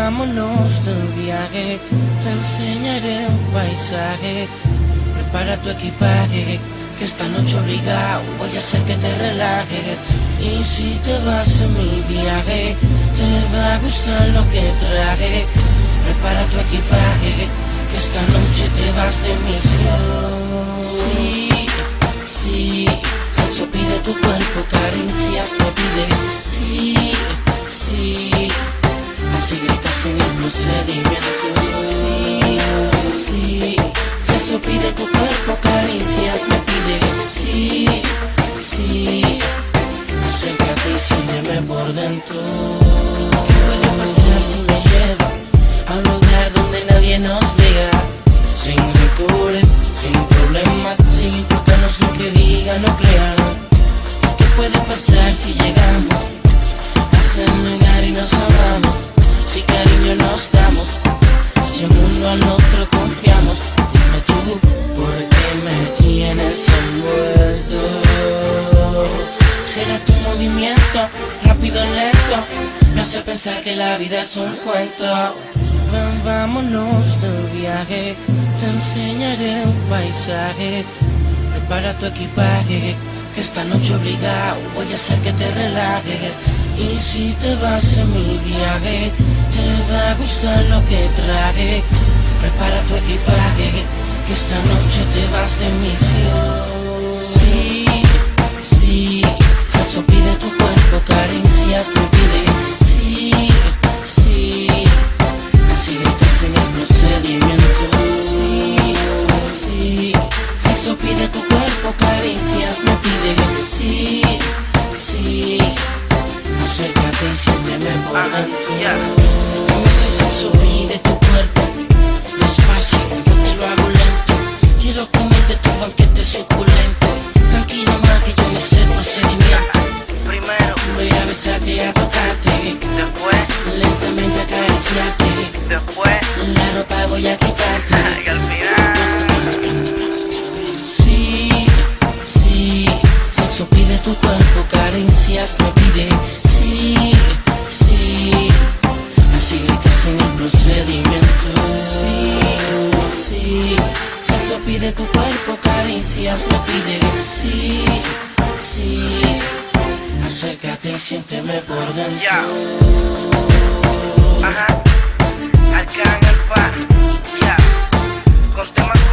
vámonos de viaje, te enseñaré un paisaje. Prepara tu equipaje, que esta noche obligado voy a hacer que te relajes. Y si te vas en mi viaje, te va a gustar lo que traje. Prepara tu equipaje, que esta noche te vas de misión. Sí, sí, sexo pide tu cuerpo, caricias me pide. Sí, sí, así gritas en el procedimiento. Sí, sí, sexo pide tu cuerpo, caricias me pide. Sí, sí, acércate y siénteme por dentro. ¿Qué puede pasar si me llevas a un lugar donde nadie nos vea? Sin rencores, sin problemas, sin importarnos lo que digan o crean. ¿Qué puede pasar si llegamos a ese lugar y nos amamos? Si cariño nos damos, si uno al otro confiamos. Dime tú, ¿por qué me tienes envuelto? ¿Será tu movimiento, rápido o lento? Me hace pensar que la vida es un cuento. Vámonos de viaje, te enseñaré un paisaje. Prepara tu equipaje, que esta noche obligado voy a hacer que te relajes. Y si te vas en mi viaje, te va a gustar lo que traje. Prepara tu equipaje, que esta noche te vas de misión. Sí, sí, sexo pide tu cuerpo, caricias me pide. Sí, sí, así gritas en el procedimiento. Sí, sí, sexo pide tu cuerpo, caricias me pide. Sí, sí, acércate y siénteme por dentro. Ese sexo pide tu cuerpo, despacio, yo te lo hago lento. Quiero comer de tu banquete suculento. Tranquilo más que yo me sé el procedimiento. Primero voy a besarte y a tocarte, después lentamente acariciarte, después la ropa voy a quitarte. y al final Sí, sí, sexo pide tu cuerpo, caricias me pide. Sí, sí, así gritas en el procedimiento. Sí, sí, sexo pide tu cuerpo, caricias me pide. Sí, sí, acércate y siénteme por dentro. ya. Ajá, acá en el par, ya. Con temas